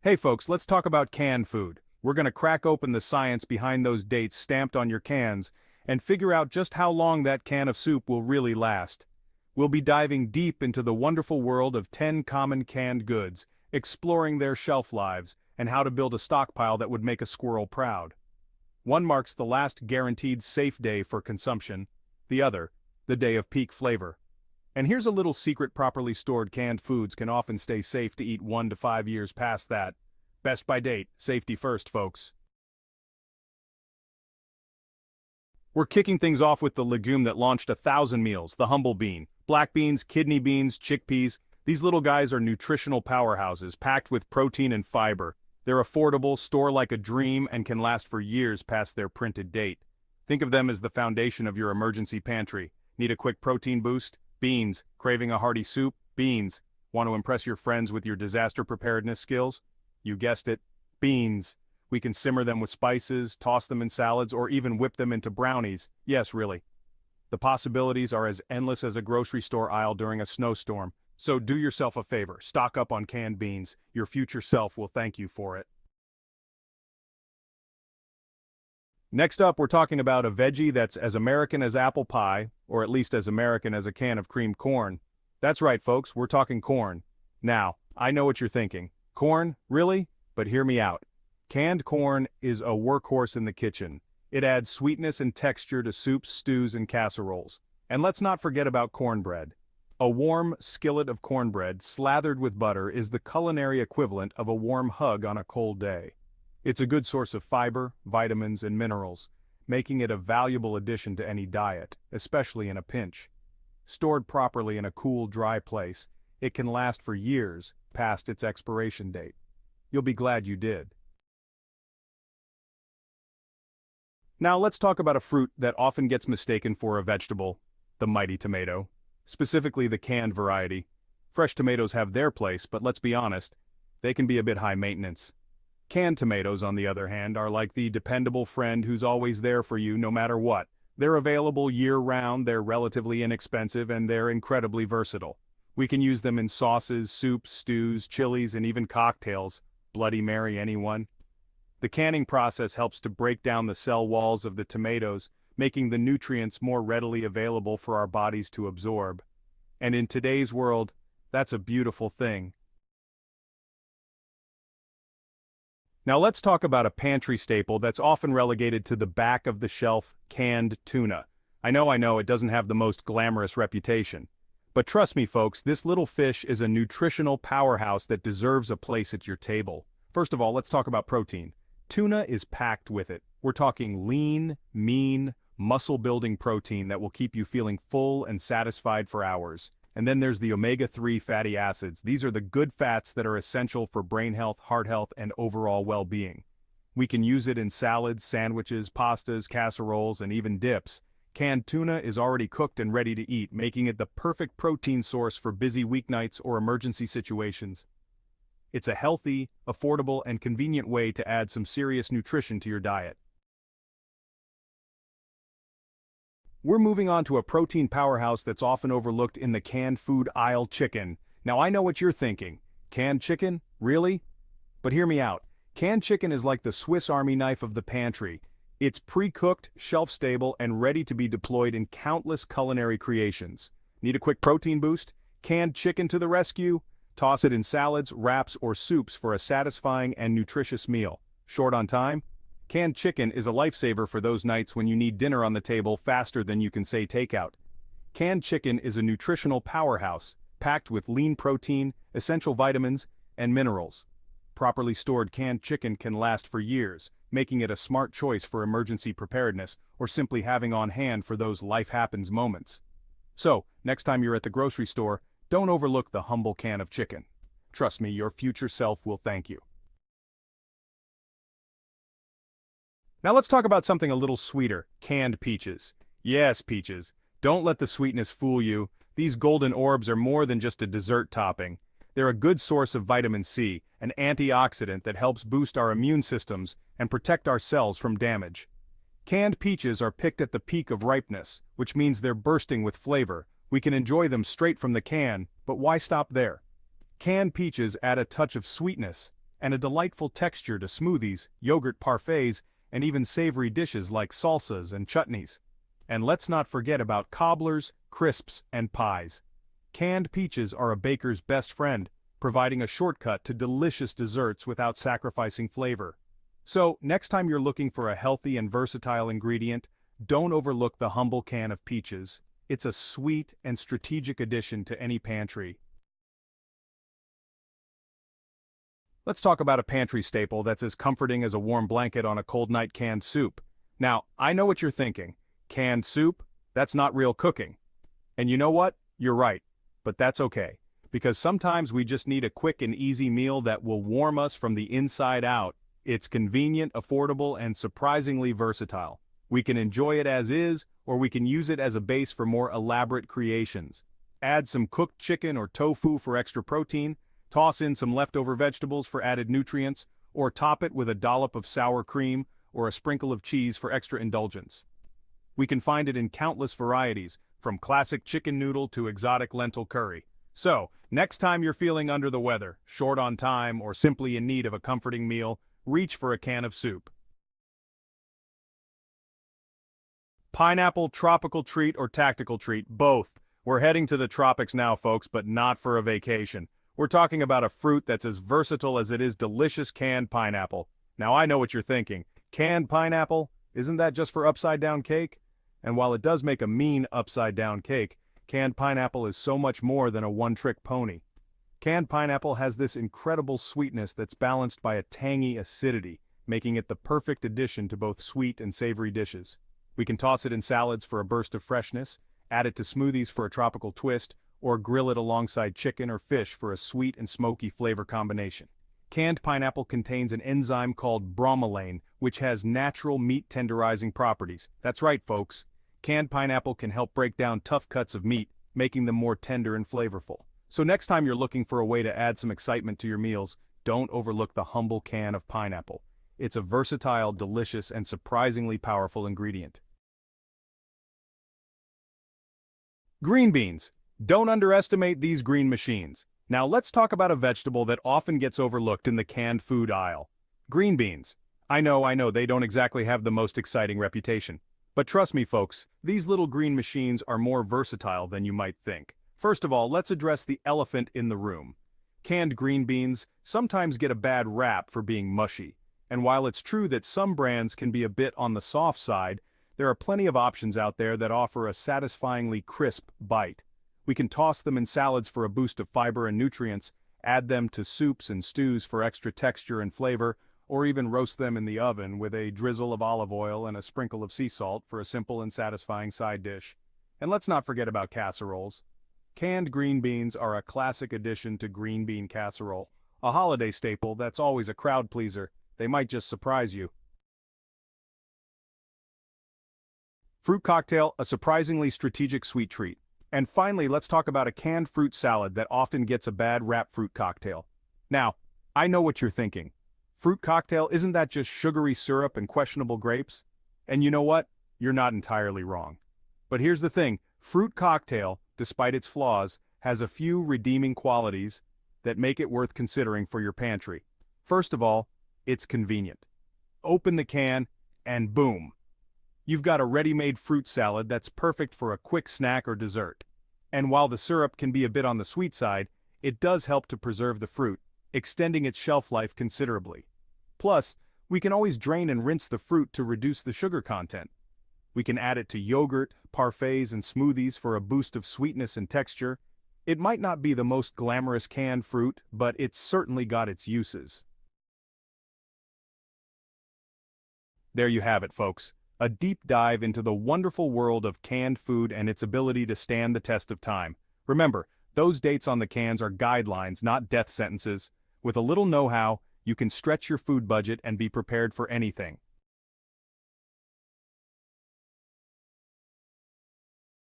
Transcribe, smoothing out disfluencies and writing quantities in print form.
Hey folks, let's talk about canned food. We're gonna crack open the science behind those dates stamped on your cans and figure out just how long that can of soup will really last. We'll be diving deep into the wonderful world of 10 common canned goods, exploring their shelf lives, and how to build a stockpile that would make a squirrel proud. One marks the last guaranteed safe day for consumption, the other, the day of peak flavor. And here's a little secret: properly stored canned foods can often stay safe to eat 1 to 5 years past that. Best by date, safety first, folks. We're kicking things off with the legume that launched 1,000 meals, the humble bean. Black beans, kidney beans, chickpeas, these little guys are nutritional powerhouses, packed with protein and fiber. They're affordable, store like a dream, and can last for years past their printed date. Think of them as the foundation of your emergency pantry. Need a quick protein boost? Beans. Craving a hearty soup? Beans. Want to impress your friends with your disaster preparedness skills? You guessed it, beans. We can simmer them with spices, toss them in salads, or even whip them into brownies. Yes, really. The possibilities are as endless as a grocery store aisle during a snowstorm. So do yourself a favor, stock up on canned beans. Your future self will thank you for it. Next up, we're talking about a veggie that's as American as apple pie, or at least as American as a can of creamed corn. That's right, folks, we're talking corn. Now, I know what you're thinking. Corn? Really? But hear me out. Canned corn is a workhorse in the kitchen. It adds sweetness and texture to soups, stews, and casseroles. And let's not forget about cornbread. A warm skillet of cornbread slathered with butter is the culinary equivalent of a warm hug on a cold day. It's a good source of fiber, vitamins, and minerals, making it a valuable addition to any diet, especially in a pinch. Stored properly in a cool, dry place, it can last for years past its expiration date. You'll be glad you did. Now let's talk about a fruit that often gets mistaken for a vegetable, the mighty tomato. Specifically the canned variety. Fresh tomatoes have their place, but let's be honest, they can be a bit high maintenance. Canned tomatoes, on the other hand, are like the dependable friend who's always there for you no matter what. They're available year-round, they're relatively inexpensive, and they're incredibly versatile. We can use them in sauces, soups, stews, chilies, and even cocktails. Bloody Mary, anyone? The canning process helps to break down the cell walls of the tomatoes, making the nutrients more readily available for our bodies to absorb. And in today's world, that's a beautiful thing. Now let's talk about a pantry staple that's often relegated to the back of the shelf: canned tuna. I know, it doesn't have the most glamorous reputation. But trust me, folks, this little fish is a nutritional powerhouse that deserves a place at your table. First of all, let's talk about protein. Tuna is packed with it. We're talking lean, mean, muscle-building protein that will keep you feeling full and satisfied for hours. And then there's the omega-3 fatty acids. These are the good fats that are essential for brain health, heart health, and overall well-being. We can use it in salads, sandwiches, pastas, casseroles, and even dips. Canned tuna is already cooked and ready to eat, making it the perfect protein source for busy weeknights or emergency situations. It's a healthy, affordable, and convenient way to add some serious nutrition to your diet. We're moving on to a protein powerhouse that's often overlooked in the canned food aisle: chicken. Now I know what you're thinking. Canned chicken? Really? But hear me out. Canned chicken is like the Swiss Army knife of the pantry. It's pre-cooked, shelf-stable, and ready to be deployed in countless culinary creations. Need a quick protein boost? Canned chicken to the rescue? Toss it in salads, wraps, or soups for a satisfying and nutritious meal. Short on time? Canned chicken is a lifesaver for those nights when you need dinner on the table faster than you can say takeout. Canned chicken is a nutritional powerhouse, packed with lean protein, essential vitamins, and minerals. Properly stored canned chicken can last for years, making it a smart choice for emergency preparedness or simply having on hand for those life happens moments. So, next time you're at the grocery store, don't overlook the humble can of chicken. Trust me, your future self will thank you. Now let's talk about something a little sweeter: canned peaches. Yes, peaches. Don't let the sweetness fool you. These golden orbs are more than just a dessert topping. They're a good source of vitamin C, an antioxidant that helps boost our immune systems and protect our cells from damage. Canned peaches are picked at the peak of ripeness, which means they're bursting with flavor. We can enjoy them straight from the can, but why stop there? Canned peaches add a touch of sweetness, and a delightful texture to smoothies, yogurt parfaits, and even savory dishes like salsas and chutneys. And let's not forget about cobblers, crisps, and pies. Canned peaches are a baker's best friend, providing a shortcut to delicious desserts without sacrificing flavor. So, next time you're looking for a healthy and versatile ingredient, don't overlook the humble can of peaches. It's a sweet and strategic addition to any pantry. Let's talk about a pantry staple that's as comforting as a warm blanket on a cold night: canned soup. Now, I know what you're thinking. Canned soup? That's not real cooking. And you know what? You're right. But that's okay. Because sometimes we just need a quick and easy meal that will warm us from the inside out. It's convenient, affordable, and surprisingly versatile. We can enjoy it as is, or we can use it as a base for more elaborate creations. Add some cooked chicken or tofu for extra protein, toss in some leftover vegetables for added nutrients, or top it with a dollop of sour cream or a sprinkle of cheese for extra indulgence. We can find it in countless varieties, from classic chicken noodle to exotic lentil curry. So, next time you're feeling under the weather, short on time, or simply in need of a comforting meal, reach for a can of soup. Pineapple, tropical treat or tactical treat, both. We're heading to the tropics now, folks, but not for a vacation. We're talking about a fruit that's as versatile as it is delicious: canned pineapple. Now I know what you're thinking. Canned pineapple? Isn't that just for upside-down cake? And while it does make a mean upside-down cake, canned pineapple is so much more than a one-trick pony. Canned pineapple has this incredible sweetness that's balanced by a tangy acidity, making it the perfect addition to both sweet and savory dishes. We can toss it in salads for a burst of freshness, add it to smoothies for a tropical twist, or grill it alongside chicken or fish for a sweet and smoky flavor combination. Canned pineapple contains an enzyme called bromelain, which has natural meat tenderizing properties. That's right, folks. Canned pineapple can help break down tough cuts of meat, making them more tender and flavorful. So next time you're looking for a way to add some excitement to your meals, don't overlook the humble can of pineapple. It's a versatile, delicious, and surprisingly powerful ingredient. Green beans. Don't underestimate these green machines. Now let's talk about a vegetable that often gets overlooked in the canned food aisle. Green beans. I know, they don't exactly have the most exciting reputation. But trust me, folks, these little green machines are more versatile than you might think. First of all, let's address the elephant in the room. Canned green beans sometimes get a bad rap for being mushy. And while it's true that some brands can be a bit on the soft side, there are plenty of options out there that offer a satisfyingly crisp bite. We can toss them in salads for a boost of fiber and nutrients, add them to soups and stews for extra texture and flavor, or even roast them in the oven with a drizzle of olive oil and a sprinkle of sea salt for a simple and satisfying side dish. And let's not forget about casseroles. Canned green beans are a classic addition to green bean casserole, a holiday staple that's always a crowd pleaser. They might just surprise you. Fruit cocktail, a surprisingly strategic sweet treat. And finally, let's talk about a canned fruit salad that often gets a bad rap: fruit cocktail. Now, I know what you're thinking. Fruit cocktail, isn't that just sugary syrup and questionable grapes? And you know what? You're not entirely wrong. But here's the thing, fruit cocktail, despite its flaws, has a few redeeming qualities that make it worth considering for your pantry. First of all, it's convenient. Open the can, and boom! You've got a ready-made fruit salad that's perfect for a quick snack or dessert. And while the syrup can be a bit on the sweet side, it does help to preserve the fruit, extending its shelf life considerably. Plus, we can always drain and rinse the fruit to reduce the sugar content. We can add it to yogurt, parfaits, and smoothies for a boost of sweetness and texture. It might not be the most glamorous canned fruit, but it's certainly got its uses. There you have it, folks. A deep dive into the wonderful world of canned food and its ability to stand the test of time. Remember, those dates on the cans are guidelines, not death sentences. With a little know-how, you can stretch your food budget and be prepared for anything.